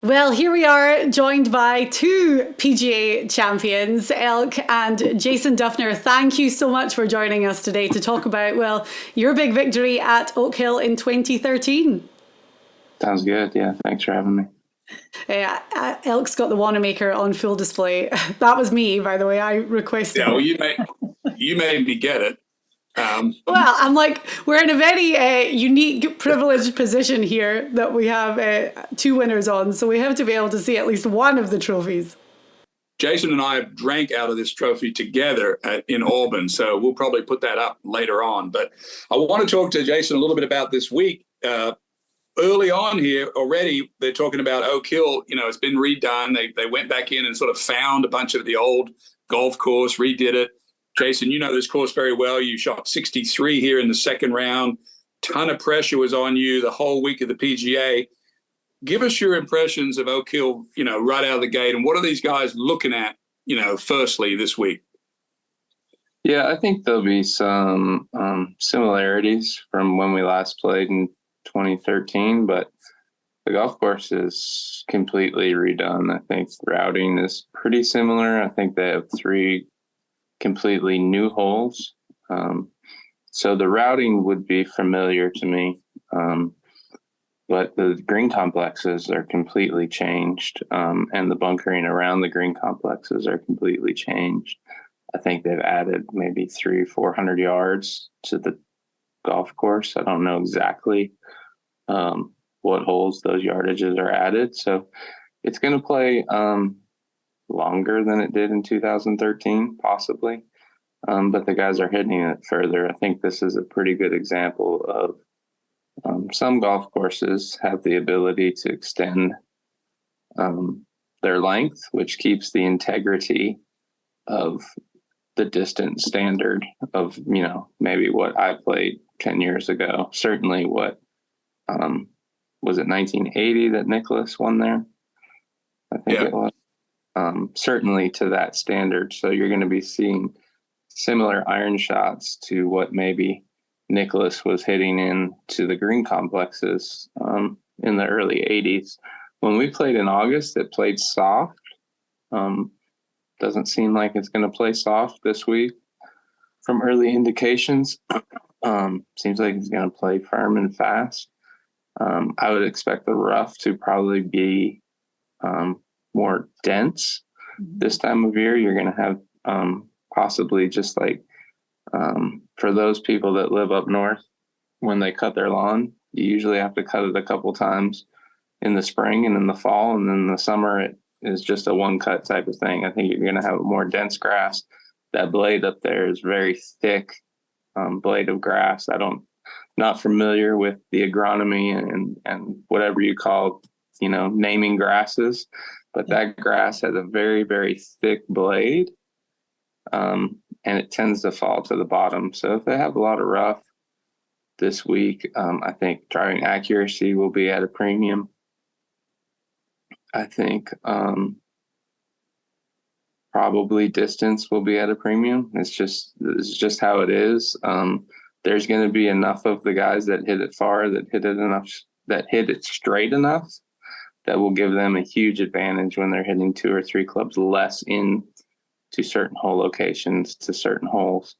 Well, here we are, joined by two PGA champions, Elk and Jason Dufner. Thank you so much for joining us today to talk about, well, your big victory at Oak Hill in 2013. Sounds good. Yeah, thanks for having me. Elk's got the Wanamaker on full display. That was me, by the way. I requested Yeah, well, it. you made me get it. Well, I'm like, we're in a very unique, privileged position here that we have two winners on, so we have to be able to see at least one of the trophies. Jason and I have drank out of this trophy together in Auburn, so we'll probably put that up later on. But I want to talk to Jason a little bit about this week. Early on here already, they're talking about Oak Hill. You know, it's been redone. They went back in and sort of found a bunch of the old golf course, redid it. Jason, you know this course very well. You shot 63 here in the second round. Ton of pressure was on you the whole week of the PGA. Give us your impressions of Oak Hill, you know, right out of the gate. And what are these guys looking at, you know, firstly this week? Yeah, I think there'll be some similarities from when we last played in 2013, but the golf course is completely redone. I think routing is pretty similar. I think they have 3 completely new holes. So the routing would be familiar to me. But the green complexes are completely changed, and the bunkering around the green complexes are completely changed. I think they've added maybe 300-400 yards to the golf course. I don't know exactly what holes those yardages are added. So it's going to play longer than it did in 2013, possibly. But the guys are hitting it further. I think this is a pretty good example of some golf courses have the ability to extend their length, which keeps the integrity of the distance standard of, you know, maybe what I played 10 years ago. Certainly what, was it 1980 that Nicholas won there? I think it was. Certainly to that standard. So you're going to be seeing similar iron shots to what maybe Nicholas was hitting into the green complexes in the early 80s. When we played in August, it played soft. Doesn't seem like it's going to play soft this week from early indications. Seems like it's going to play firm and fast. I would expect the rough to probably be more dense this time of year. You're going to have possibly just like for those people that live up north, when they cut their lawn, you usually have to cut it a couple times in the spring and in the fall, and then in the summer it is just a one cut type of thing. I think you're going to have a more dense grass. That blade up there is very thick blade of grass. Not familiar with the agronomy and whatever you call, you know, naming grasses, but that grass has a very, very thick blade. And it tends to fall to the bottom. So if they have a lot of rough this week, I think driving accuracy will be at a premium. I think probably distance will be at a premium. It's just how it is. There's going to be enough of the guys that hit it far, that hit it straight enough, that will give them a huge advantage when they're hitting 2 or 3 clubs less in to certain hole locations, to certain holes.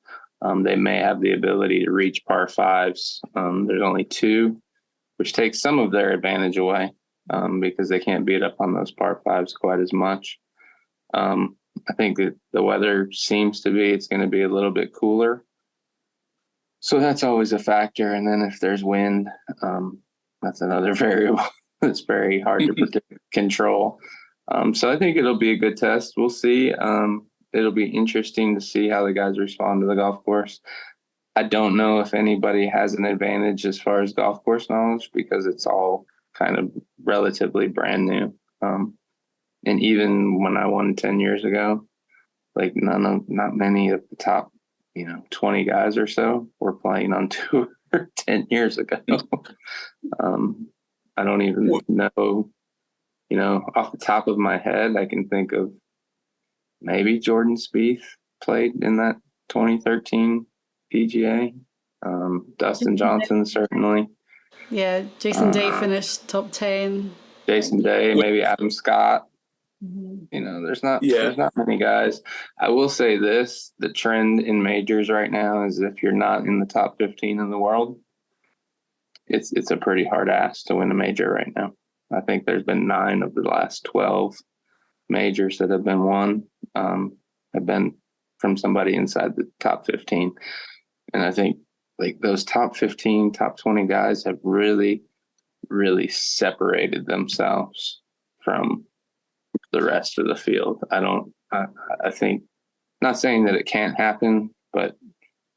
They may have the ability to reach par 5s. There's only 2, which takes some of their advantage away because they can't beat up on those par 5s quite as much. I think that the weather seems to be, it's going to be a little bit cooler. So that's always a factor. And then if there's wind, that's another variable that's very hard to predict, control. So I think it'll be a good test. We'll see. It'll be interesting to see how the guys respond to the golf course. I don't know if anybody has an advantage as far as golf course knowledge because it's all kind of relatively brand new. And even when I won 10 years ago, like not many of the top, 20 guys or so were playing on tour 10 years ago. I don't even know, off the top of my head, I can think of maybe Jordan Spieth played in that 2013 PGA. Dustin Johnson, certainly. Yeah, Jason Day finished top 10. Jason Day, maybe Adam Scott. Mhm. You know, there's not many guys. I will say this, the trend in majors right now is if you're not in the top 15 in the world, it's a pretty hard ask to win a major right now. I think there's been 9 of the last 12 majors that have been won, have been from somebody inside the top 15. And I think like those top 15, top 20 guys have really, really separated themselves from the rest of the field. I think, not saying that it can't happen, but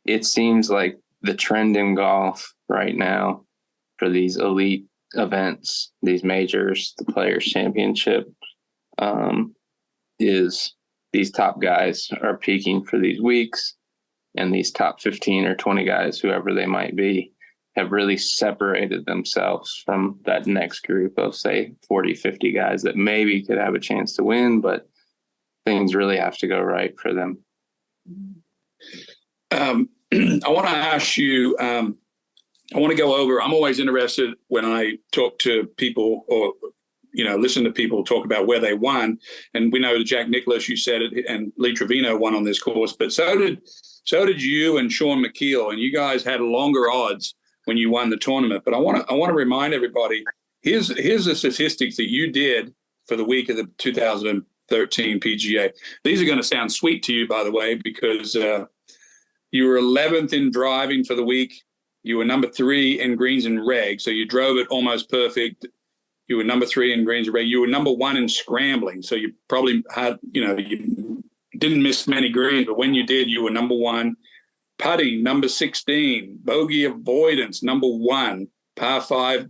it seems like the trend in golf right now for these elite events, these majors, the Players Championship, is these top guys are peaking for these weeks, and these top 15 or 20 guys, whoever they might be, have really separated themselves from that next group of, say, 40, 50 guys that maybe could have a chance to win, but things really have to go right for them. I want to ask you, I want to go over, I'm always interested when I talk to people or, listen to people talk about where they won. And we know that Jack Nicklaus, you said it, and Lee Trevino won on this course, but so did you and Sean McKeel, and you guys had longer odds when you won the tournament. But I want to remind everybody, here's the statistics that you did for the week of the 2013 PGA. These are going to sound sweet to you, by the way, because you were 11th in driving for the week. You were number 3 in greens and reg, so you drove it almost perfect. You were number 3 in greens and reg. You were number 1 in scrambling, so you probably had, you didn't miss many greens, but when you did, you were number 1. Putting, number 16. Bogey avoidance, number 1. Par 5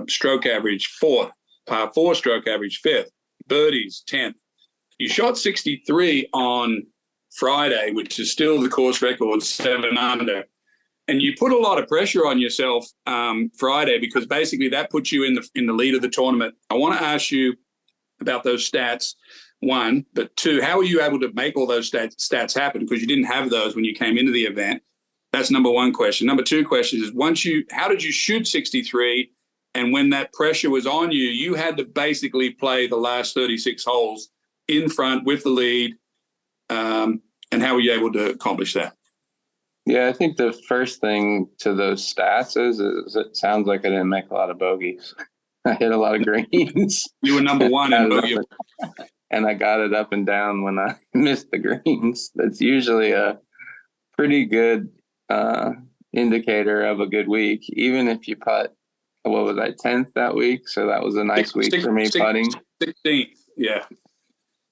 stroke average, 4th. Par 4 stroke average, 5th. Birdies, 10th. You shot 63 on Friday, which is still the course record, 7 under. And you put a lot of pressure on yourself Friday, because basically that puts you in the lead of the tournament. I want to ask you about those stats, 1, but 2, how were you able to make all those stats happen? Because you didn't have those when you came into the event. That's number 1 question. Number 2 question is, how did you shoot 63? And when that pressure was on you, you had to basically play the last 36 holes in front with the lead. And how were you able to accomplish that? Yeah, I think the first thing to those stats is it sounds like I didn't make a lot of bogeys. I hit a lot of greens. You were number 1 in bogey. And I got it up and down when I missed the greens. That's usually a pretty good indicator of a good week, even if you putt, what was I, 10th that week? So that was a nice week for me putting. 16th, yeah.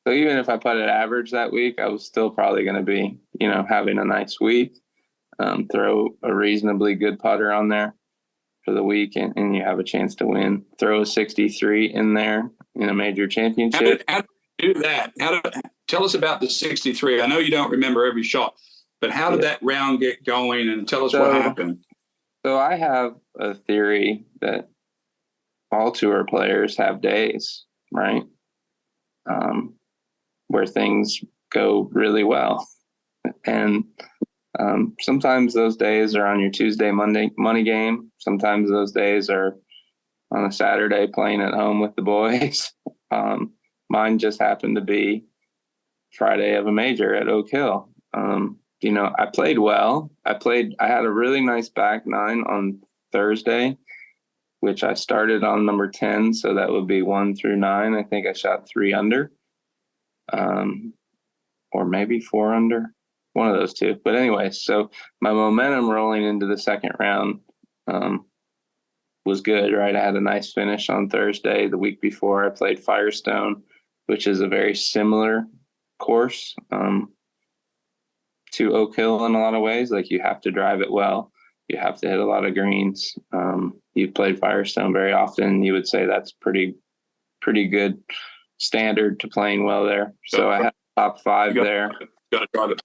So even if I putted average that week, I was still probably going to be, having a nice week. Throw a reasonably good putter on there for the week, and you have a chance to win. Throw a 63 in there in a major championship. How did you do that? Tell us about the 63. I know you don't remember every shot, but how did that round get going, and tell us what happened? So I have a theory that all tour players have days, right? Where things go really well. And sometimes those days are on your Tuesday, Monday money game. Sometimes those days are on a Saturday playing at home with the boys. Mine just happened to be Friday of a major at Oak Hill. I played well. I had a really nice back 9 on Thursday, which I started on number 10. So that would be 1 through 9. I think I shot 3 under, or maybe 4 under. One of those two. But anyway, so my momentum rolling into the second round was good, right? I had a nice finish on Thursday. The week before, I played Firestone, which is a very similar course to Oak Hill in a lot of ways. Like, you have to drive it well. You have to hit a lot of greens. You've played Firestone very often. You would say that's pretty good standard to playing well there. So I had top 5 there. Got to drive it.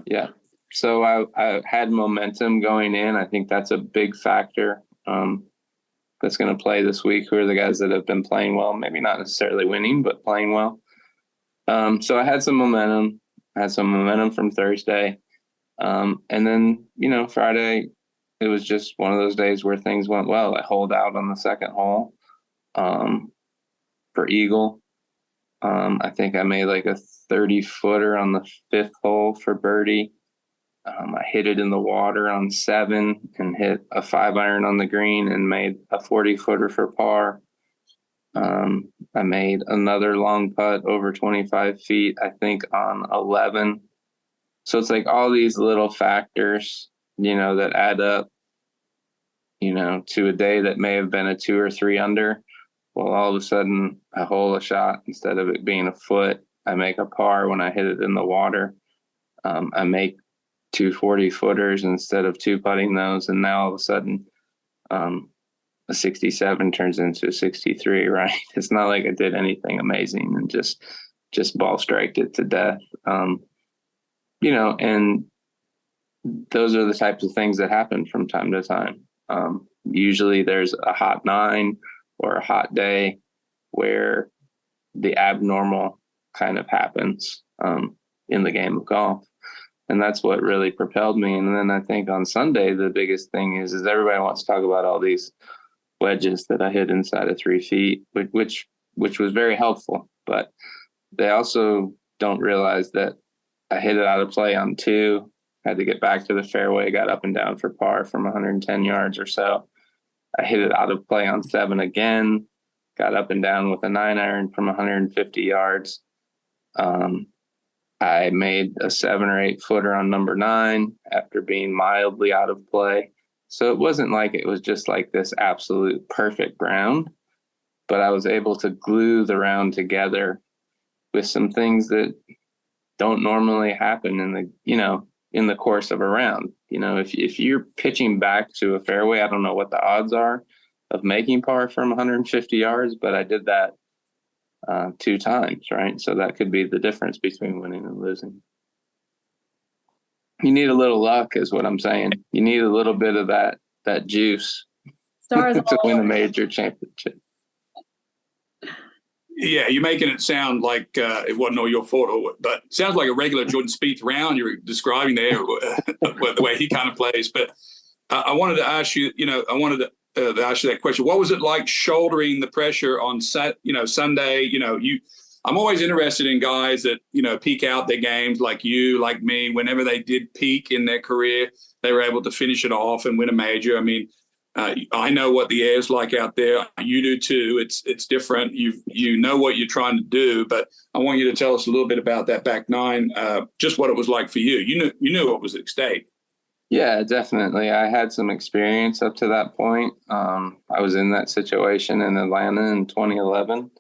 Yeah. So I had momentum going in. I think that's a big factor that's going to play this week. Who are the guys that have been playing well? Maybe not necessarily winning, but playing well. So I had some momentum. I had some momentum from Thursday. And then, Friday, it was just one of those days where things went well. I holed out on the second hole. for eagle. I think I made like a 30-footer on the 5th hole for birdie. I hit it in the water on 7 and hit a 5-iron on the green and made a 40-footer for par. I made another long putt over 25 feet, I think on 11. So it's like all these little factors, that add up, to a day that may have been a 2 or 3 under. Well, all of a sudden, I hole a shot instead of it being a foot. I make a par when I hit it in the water. I make 2 40-footers instead of 2 putting those. And now all of a sudden, a 67 turns into a 63, right? It's not like I did anything amazing and just ball striked it to death. And those are the types of things that happen from time to time. Usually there's a hot 9 or a hot day where the abnormal kind of happens in the game of golf. And that's what really propelled me. And then I think on Sunday, the biggest thing is everybody wants to talk about all these wedges that I hit inside of 3 feet, which was very helpful. But they also don't realize that I hit it out of play on 2, had to get back to the fairway, got up and down for par from 110 yards or so. I hit it out of play on 7 again, got up and down with a 9-iron from 150 yards. I made a 7 or 8-footer on number 9 after being mildly out of play. So it wasn't like it was just like this absolute perfect round, but I was able to glue the round together with some things that don't normally happen in the course of a round. If you're pitching back to a fairway, I don't know what the odds are of making par from 150 yards, but I did that 2 times, right? So that could be the difference between winning and losing. You need a little luck is what I'm saying. You need a little bit of that juice to win a major championship. Yeah, you're making it sound like it wasn't all your fault, but it sounds like a regular Jordan Spieth round you're describing there, the way he kind of plays. But I wanted to ask you, ask you that question. What was it like shouldering the pressure on Sunday? I'm always interested in guys that, peak out their games like you, like me. Whenever they did peak in their career, they were able to finish it off and win a major. I mean, I know what the air is like out there. You do too. It's different. You know what you're trying to do, but I want you to tell us a little bit about that back 9, just what it was like for you. You knew what was at stake. Yeah, definitely. I had some experience up to that point. I was in that situation in Atlanta in 2011.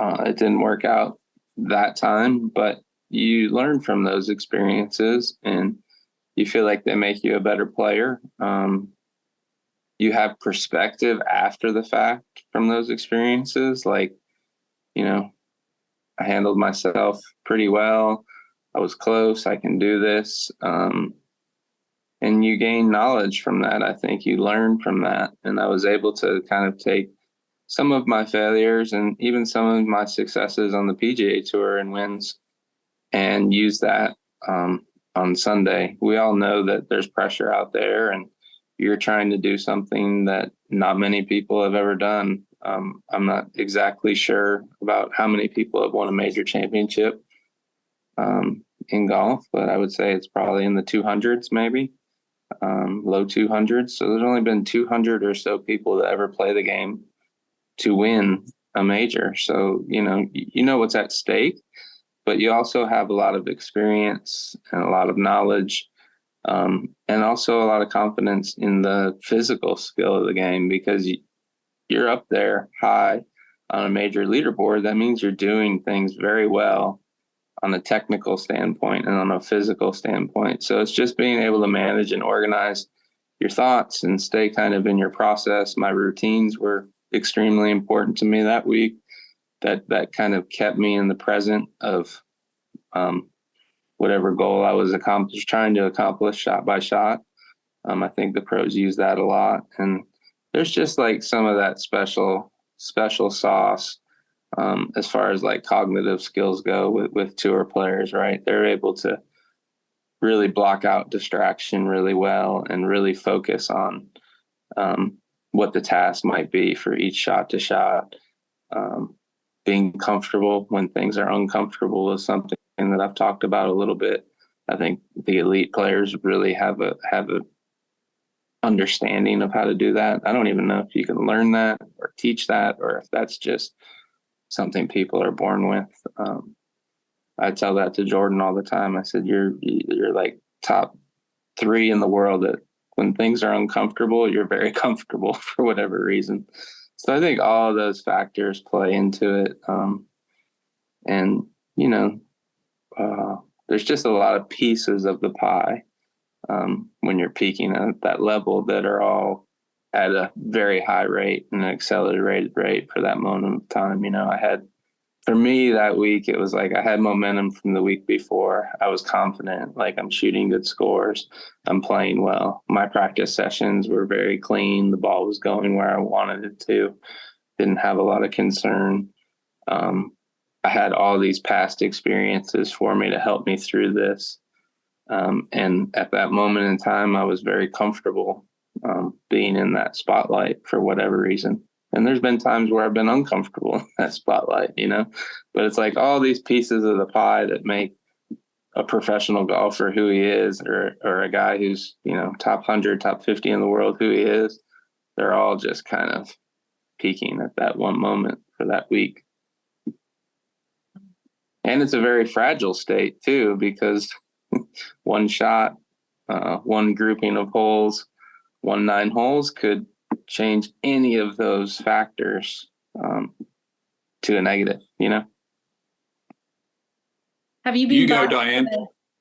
It didn't work out that time, but you learn from those experiences and you feel like they make you a better player. You have perspective after the fact from those experiences. Like, I handled myself pretty well. I was close. I can do this. And you gain knowledge from that. I think you learn from that. And I was able to kind of take some of my failures and even some of my successes on the PGA Tour and wins and use that on Sunday. We all know that there's pressure out there and you're trying to do something that not many people have ever done. I'm not exactly sure about how many people have won a major championship in golf, but I would say it's probably in the 200s, maybe low 200s. So there's only been 200 or so people that ever play the game to win a major. So, you know what's at stake, but you also have a lot of experience and a lot of knowledge. And also a lot of confidence in the physical skill of the game because you're up there high on a major leaderboard. That means you're doing things very well on a technical standpoint and on a physical standpoint. So it's just being able to manage and organize your thoughts and stay kind of in your process. My routines were extremely important to me that week. That kind of kept me in the present of whatever goal I was trying to accomplish shot by shot. I think the pros use that a lot. And there's just like some of that special sauce as far as like cognitive skills go with tour players, right? They're able to really block out distraction really well and really focus on what the task might be for each shot to shot. being comfortable when things are uncomfortable is something that I've talked about a little bit. I think the elite players really have a understanding of how to do that. I don't even know if you can learn that or teach that, or if that's just something people are born with. I tell that to Jordan all the time. I said, you're like top 3 in the world that when things are uncomfortable, you're very comfortable for whatever reason. So I think all of those factors play into it. And, you know, there's just a lot of pieces of the pie when you're peaking at that level that are all at a very high rate and an accelerated rate for that moment of time. You know, for me that week, it was like I had momentum from the week before. I was confident, like I'm shooting good scores. I'm playing well. My practice sessions were very clean. The ball was going where I wanted it to. Didn't have a lot of concern. I had all these past experiences for me to help me through this. And at that moment in time, I was very comfortable being in that spotlight for whatever reason. And there's been times where I've been uncomfortable in that spotlight, you know, but it's like all these pieces of the pie that make a professional golfer who he is, or a guy who's, you know, top 100, top 50 in the world who he is. They're all just kind of peaking at that one moment for that week. And it's a very fragile state too, because one shot, one grouping of holes, 9 holes could change any of those factors to a negative, you know. Have you been back, Diane.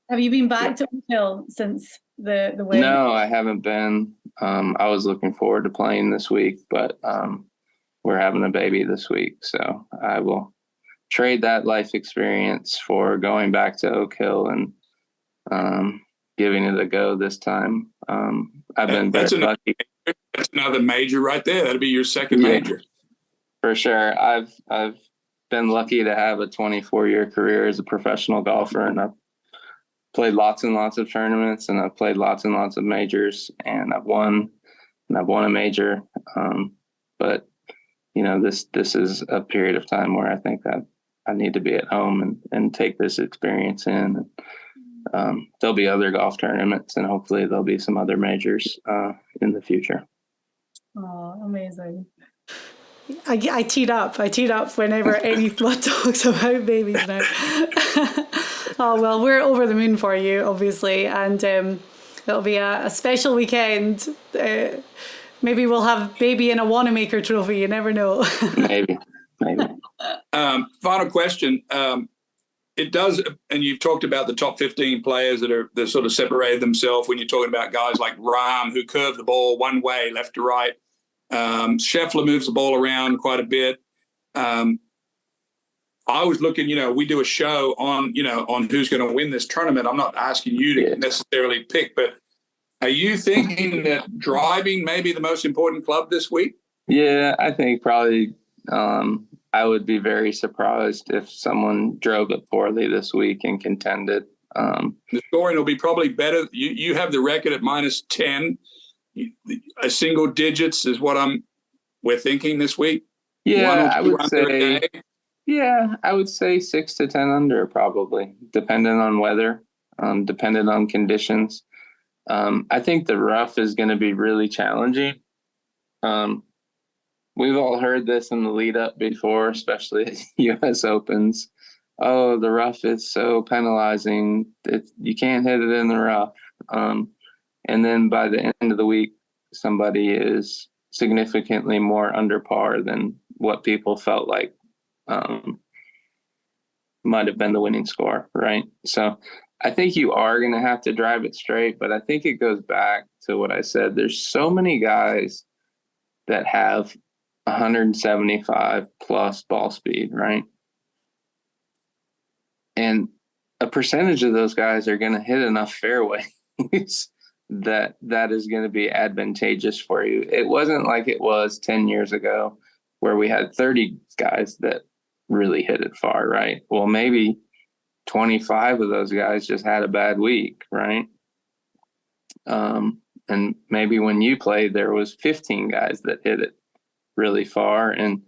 Have you been back to Oak Hill since the win? No, I haven't been. I was looking forward to playing this week, but we're having a baby this week, so I will trade that life experience for going back to Oak Hill and giving it a go this time. I've been very lucky. That's another major right there. That'll be your second major. For sure. I've been lucky to have a 24-year career as a professional golfer, and I've played lots and lots of tournaments, and I've played lots and lots of majors, and I've won a major. But you know, this is a period of time where I think that I need to be at home and take this experience in. There'll be other golf tournaments, and hopefully there'll be some other majors in the future. Oh, amazing. I teed up whenever anyone talks about babies now. Oh, well, we're over the moon for you, obviously, and it'll be a special weekend. Maybe we'll have baby in a Wanamaker trophy, you never know. Maybe. Final question. It does, and you've talked about the top 15 players that sort of separated themselves when you're talking about guys like Rahm, who curve the ball one way, left to right. Scheffler moves the ball around quite a bit. I was looking, you know, we do a show on who's going to win this tournament. I'm not asking you to necessarily pick, but are you thinking that driving may be the most important club this week? Yeah, I think probably I would be very surprised if someone drove it poorly this week and contended. The scoring will be probably better. You have the record at -10. A single digits is what we're thinking this week. Yeah, I would say. Yeah, I would say 6 to 10 under probably, depending on weather, depending on conditions. I think the rough is going to be really challenging. We've all heard this in the lead up before, especially at U.S. Opens. Oh, the rough is so penalizing. You can't hit it in the rough. And then by the end of the week, somebody is significantly more under par than what people felt like might have been the winning score, right? So I think you are going to have to drive it straight, but I think it goes back to what I said. There's so many guys that have 175 plus ball speed, right? And a percentage of those guys are going to hit enough fairways that is going to be advantageous for you. It wasn't like it was 10 years ago where we had 30 guys that really hit it far, right? Well, maybe 25 of those guys just had a bad week, right? And maybe when you played, there was 15 guys that hit it really far. And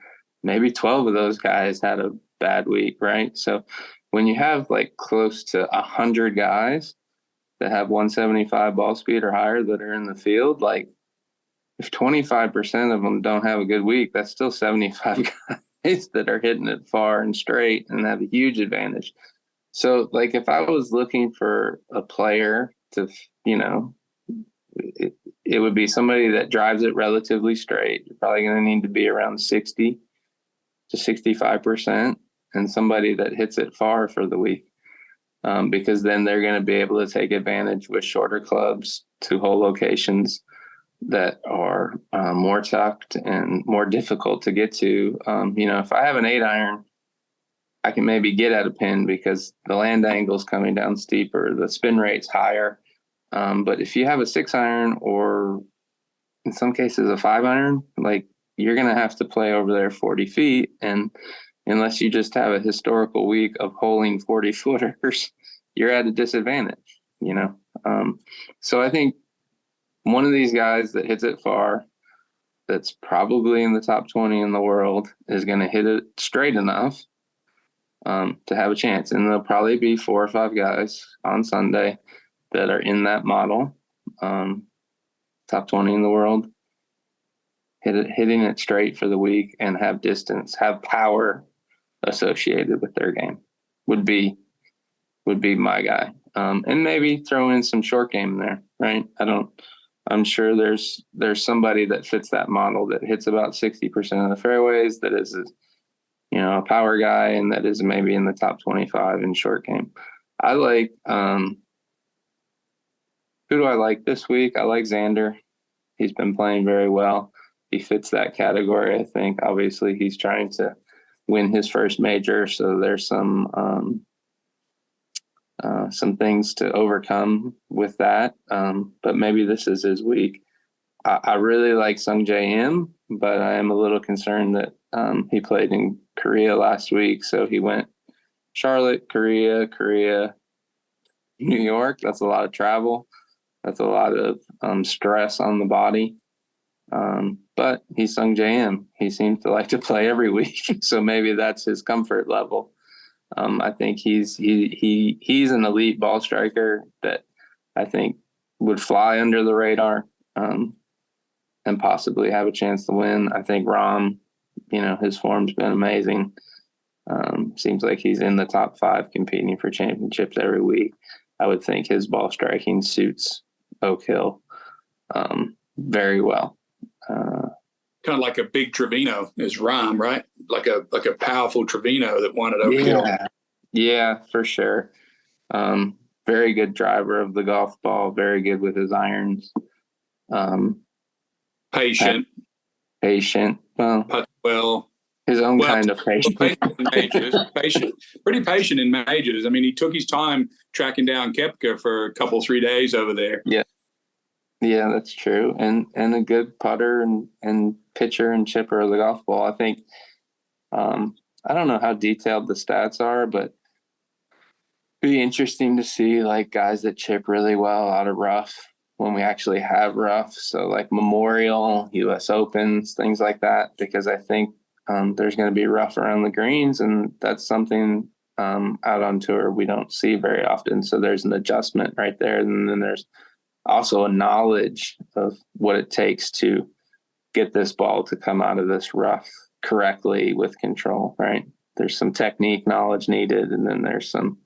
maybe 12 of those guys had a bad week, right? So when you have like close to 100 guys that have 175 ball speed or higher that are in the field, like if 25% of them don't have a good week, that's still 75 guys that are hitting it far and straight and have a huge advantage. So like if I was looking for a player to, it would be somebody that drives it relatively straight. You're probably going to need to be around 60 to 65%, and somebody that hits it far for the week, because then they're going to be able to take advantage with shorter clubs to hole locations that are more tucked and more difficult to get to. If I have an 8-iron, I can maybe get at a pin because the land angle's coming down steeper, the spin rate's higher. But if you have a 6-iron, or in some cases a 5-iron, like you're going to have to play over there 40 feet. And unless you just have a historical week of holing 40 footers, you're at a disadvantage, So I think one of these guys that hits it far, that's probably in the top 20 in the world, is going to hit it straight enough to have a chance. And there'll probably be 4 or 5 guys on Sunday that are in that model, top 20 in the world, hitting it straight for the week and have distance, have power associated with their game would be my guy. And maybe throw in some short game there, right? I'm sure there's somebody that fits that model that hits about 60% of the fairways, that is, a power guy, and that is maybe in the top 25 in short game. I like, who do I like this week? I like Xander. He's been playing very well. He fits that category, I think. Obviously, he's trying to win his first major, so there's some things to overcome with that. But maybe this is his week. I really like Sung Jae Im, but I am a little concerned that he played in Korea last week. So he went Charlotte, Korea, New York. That's a lot of travel. That's a lot of stress on the body. But he's Sung Jae Im. He seems to like to play every week. So maybe that's his comfort level. I think he's an elite ball striker that I think would fly under the radar and possibly have a chance to win. I think Rahm, his form's been amazing. Seems like he's in the top 5 competing for championships every week. I would think his ball striking suits Oak Hill very well. Kind of like a big Trevino is Rahm, right? Like a powerful Trevino that won at Oak Hill. Yeah, for sure. Very good driver of the golf ball. Very good with his irons. Patient. Well, his own kind of patient. Pretty patient in majors. I mean, he took his time tracking down Koepka for 3 days over there. Yeah, that's true. And a good putter and pitcher and chipper of the golf ball. I think, I don't know how detailed the stats are, but it'd be interesting to see like guys that chip really well out of rough when we actually have rough. So like Memorial, US Opens, things like that, because I think there's going to be rough around the greens, and that's something out on tour we don't see very often. So there's an adjustment right there. And then there's also a knowledge of what it takes to get this ball to come out of this rough correctly with control, right? There's some technique knowledge needed, and then there's some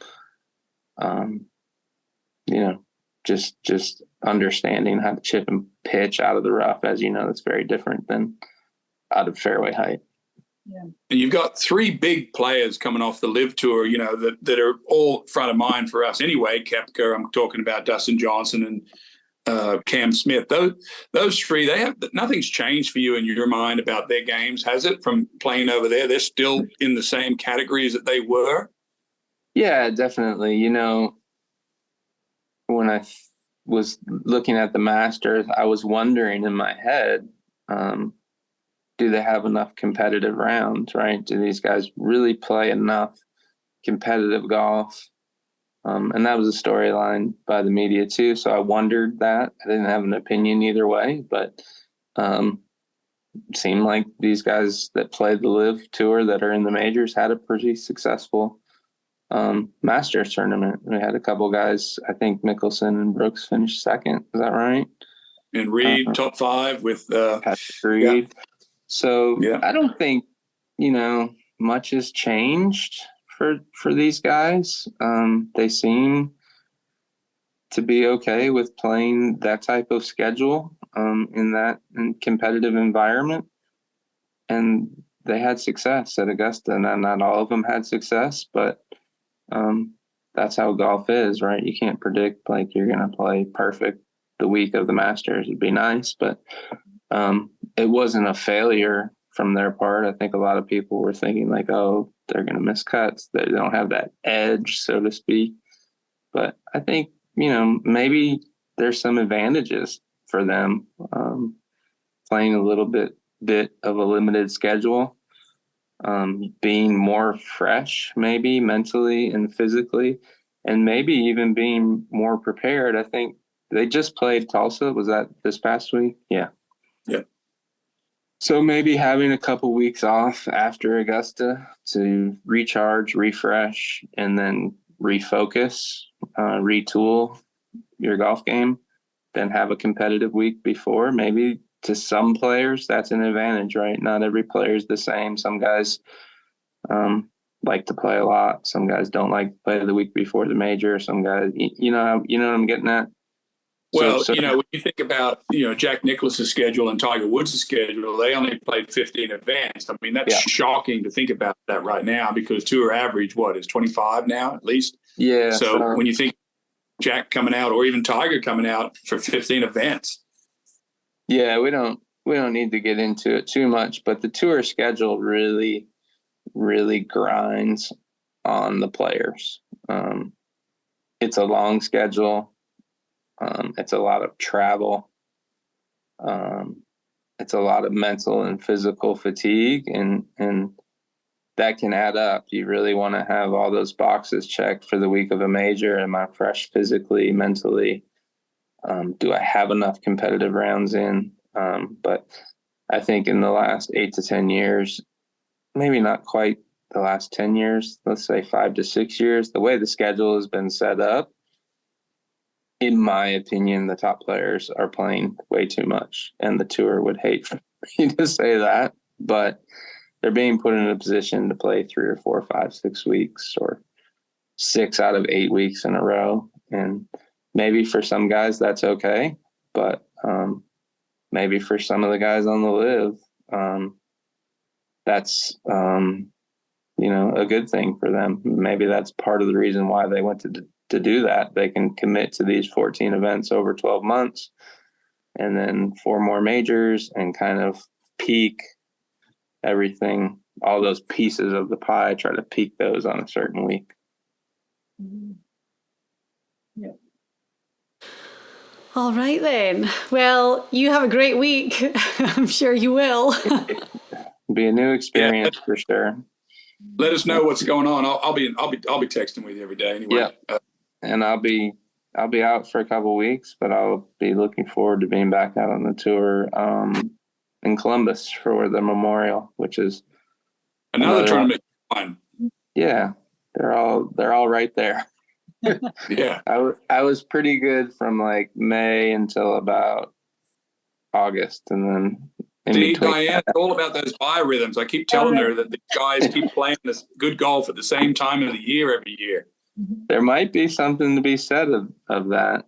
just understanding how to chip and pitch out of the rough. As you know, that's very different than out of fairway height. Yeah. And you've got 3 big players coming off the Live Tour, that are all front of mind for us anyway. Koepka, I'm talking about Dustin Johnson and Cam Smith. Those 3, they have nothing's changed for you in your mind about their games, has it? From playing over there, they're still in the same categories that they were. Yeah, definitely. When I was looking at the Masters, I was wondering in my head, do they have enough competitive rounds, right? Do these guys really play enough competitive golf? And that was a storyline by the media too. So I wondered that. I didn't have an opinion either way, but seemed like these guys that played the Live Tour that are in the majors had a pretty successful Masters tournament. We had a couple guys, I think Mickelson and Brooks finished second. Is that right? And Reed, top 5 with Patrick Reed. Yeah. So Yeah. I don't think, much has changed for these guys. They seem to be okay with playing that type of schedule in competitive environment. And they had success at Augusta. Not all of them had success, but that's how golf is, right? You can't predict like you're going to play perfect the week of the Masters. It'd be nice, but it wasn't a failure from their part. I think a lot of people were thinking like, oh, they're going to miss cuts. They don't have that edge, so to speak. But I think, maybe there's some advantages for them playing a little bit of a limited schedule, being more fresh, maybe mentally and physically, and maybe even being more prepared. I think they just played Tulsa. Was that this past week? Yeah. Yeah. So maybe having a couple weeks off after Augusta to recharge, refresh, and then refocus, retool your golf game, then have a competitive week before. Maybe to some players, that's an advantage, right? Not every player is the same. Some guys like to play a lot. Some guys don't like to play the week before the major. Some guys, you know what I'm getting at? Well, when you think about, Jack Nicklaus's schedule and Tiger Woods' schedule, they only played 15 events. I mean, that's shocking to think about that right now because tour average, is 25 now at least? Yeah. So when you think Jack coming out or even Tiger coming out for 15 events. Yeah, we don't need to get into it too much, but the tour schedule really, really grinds on the players. It's a long schedule. It's a lot of travel. It's a lot of mental and physical fatigue, and that can add up. You really want to have all those boxes checked for the week of a major. Am I fresh physically, mentally? Do I have enough competitive rounds in? But I think in the last 8 to 10 years, maybe not quite the last 10 years, let's say 5 to 6 years, the way the schedule has been set up, in my opinion, the top players are playing way too much, and the tour would hate for me to say that, but they're being put in a position to play 3 or 4, 5, 6 weeks, or 6 out of 8 weeks in a row. And maybe for some guys that's okay, but maybe for some of the guys on the Live, that's a good thing for them. Maybe that's part of the reason why they went to do that. They can commit to these 14 events over 12 months and then 4 more majors and kind of peak everything, all those pieces of the pie, try to peak those on a certain week. Yeah. All right then. Well, you have a great week. I'm sure you will. Be a new experience for sure. Let us know what's going on. I'll be texting with you every day anyway. Yeah. And I'll be out for a couple of weeks, but I'll be looking forward to being back out on the tour in Columbus for the Memorial, which is another tournament. Fun. Yeah, they're all right there. Yeah, I was pretty good from like May until about August, and then Diane, it's all about those biorhythms. I keep telling her that the guys keep playing this good golf at the same time of the year every year. There might be something to be said of that,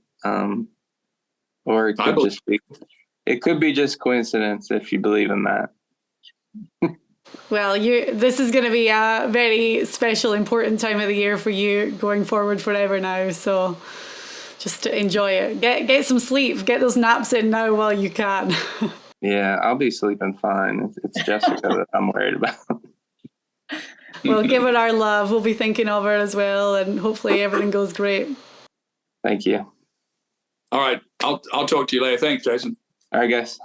or it could be just coincidence if you believe in that. Well, this is going to be a very special, important time of the year for you going forward forever now. So just enjoy it. Get some sleep. Get those naps in now while you can. Yeah, I'll be sleeping fine. It's Jessica that I'm worried about. Well, give her our love. We'll be thinking of her as well, and hopefully everything goes great. Thank you. All right. I'll talk to you later. Thanks, Jason. All right, guys.